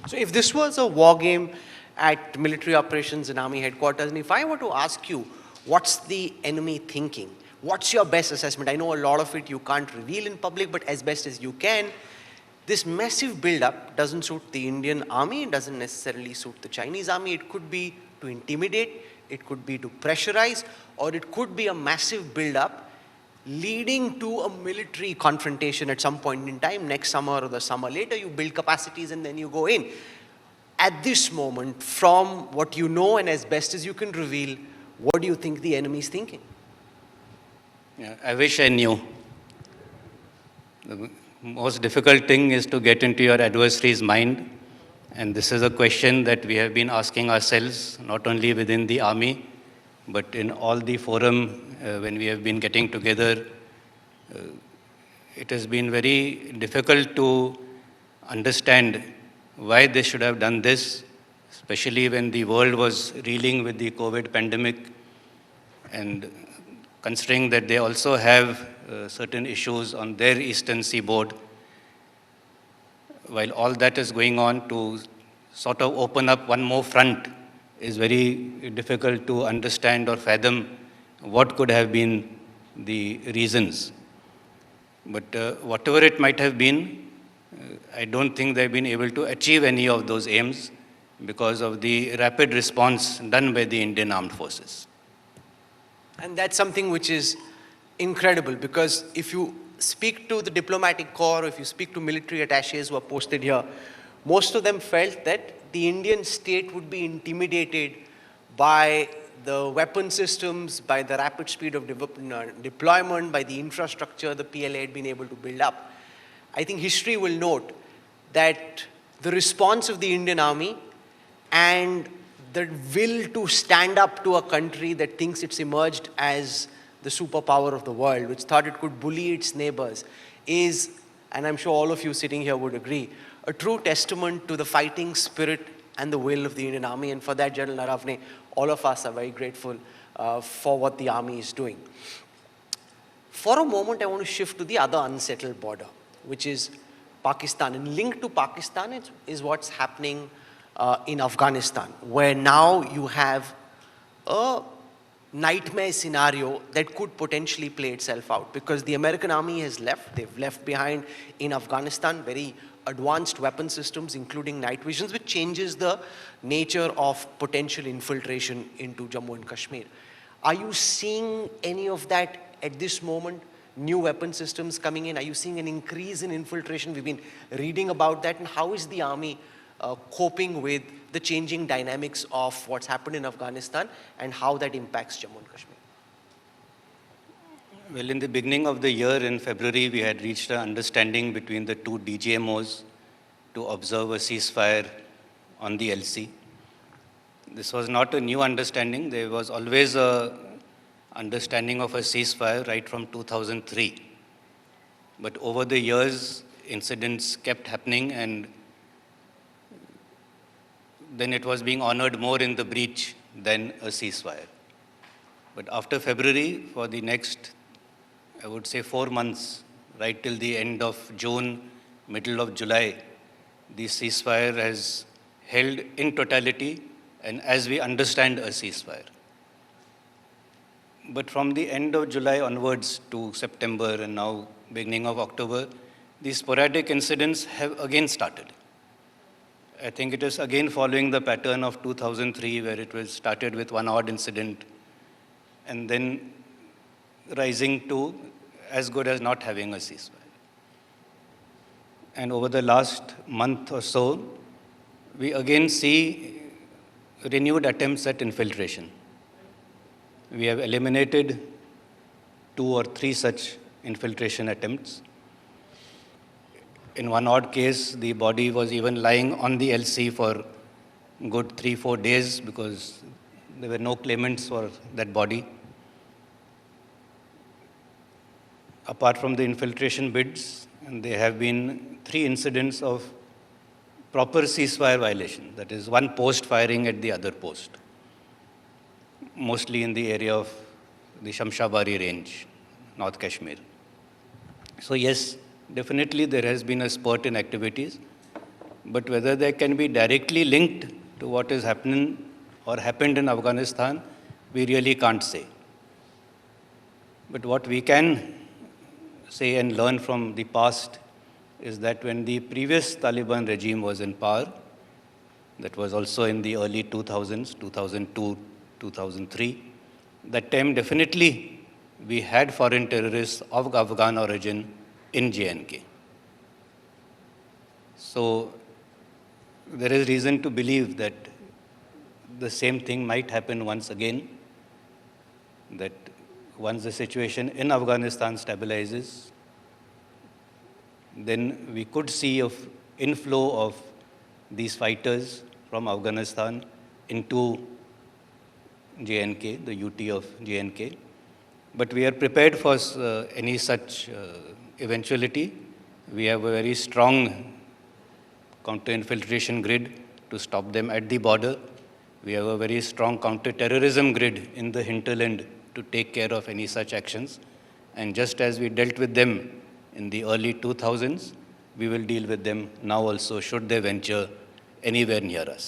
So if this was a war game at military operations and army headquarters, and if I were to ask you, what's the enemy thinking? What's your best assessment? I know a lot of it you can't reveal in public, but as best as you can, this massive build-up doesn't suit the Indian army, it doesn't necessarily suit the Chinese army. It could be to intimidate, it could be to pressurize, or it could be a massive build-up leading to a military confrontation at some point in time, next summer or the summer later. You build capacities and then you go in. At this moment, from what you know and as best as you can reveal, what do you think the enemy is thinking? Yeah, I wish I knew. The most difficult thing is to get into your adversary's mind. And this is a question that we have been asking ourselves, not only within the army, but in all the forum when we have been getting together. It has been very difficult to understand why they should have done this, especially when the world was reeling with the COVID pandemic, and considering that they also have certain issues on their eastern seaboard. While all that is going on, to sort of open up one more front is very difficult to understand or fathom what could have been the reasons. But whatever it might have been, I don't think they've been able to achieve any of those aims because of the rapid response done by the Indian Armed Forces. And that's something which is incredible, because if you speak to the diplomatic corps, if you speak to military attaches who are posted here, most of them felt that the Indian state would be intimidated by the weapon systems, by the rapid speed of deployment, by the infrastructure the PLA had been able to build up. I think history will note that the response of the Indian Army and the will to stand up to a country that thinks it's emerged as the superpower of the world, which thought it could bully its neighbors, is, and I'm sure all of you sitting here would agree, a true testament to the fighting spirit and the will of the Indian Army. And for that, General Naravne, all of us are very grateful for what the Army is doing. For a moment, I want to shift to the other unsettled border, which is Pakistan. And linked to Pakistan is what's happening in Afghanistan, where now you have a nightmare scenario that could potentially play itself out, because the American army has left. They've left behind in Afghanistan very advanced weapon systems, including night visions, which changes the nature of potential infiltration into Jammu and Kashmir. Are you seeing any of that at this moment? New weapon systems coming in? Are you seeing an increase in infiltration? We've been reading about that. And how is the army coping with the changing dynamics of what's happened in Afghanistan and how that impacts Jammu and Kashmir? Well, in the beginning of the year, in February, we had reached an understanding between the two DGMOs to observe a ceasefire on the LC. This was not a new understanding. There was always a understanding of a ceasefire right from 2003. But over the years, incidents kept happening, and then it was being honored more in the breach than a ceasefire. But after February, for the next, I would say 4 months, right till the end of June, middle of July, the ceasefire has held in totality and as we understand a ceasefire. But from the end of July onwards to September and now beginning of October, these sporadic incidents have again started. I think it is again following the pattern of 2003, where it was started with one odd incident and then rising to as good as not having a ceasefire. And over the last month or so, we again see renewed attempts at infiltration. We have eliminated 2 or 3 such infiltration attempts. In one odd case, the body was even lying on the LC for good 3-4 days because there were no claimants for that body. Apart from the infiltration bids, there have been 3 incidents of proper ceasefire violation, that is, one post firing at the other post, mostly in the area of the Shamshabari range, North Kashmir. So yes, definitely there has been a spurt in activities, But whether they can be directly linked to what is happening or happened in Afghanistan, we really can't say. But what we can say and learn from the past is that when the previous Taliban regime was in power, that was also in the early 2000s, 2002, 2003, that time definitely we had foreign terrorists of Afghan origin in JNK. So there is reason to believe that the same thing might happen once again, that once the situation in Afghanistan stabilizes, then we could see an inflow of these fighters from Afghanistan into JNK, the UT of JNK. But we are prepared for any such eventuality. We have a very strong counter-infiltration grid to stop them at the border. We have a very strong counter-terrorism grid in the hinterland to take care of any such actions. And just as we dealt with them in the early 2000s, we will deal with them now also, should they venture anywhere near us.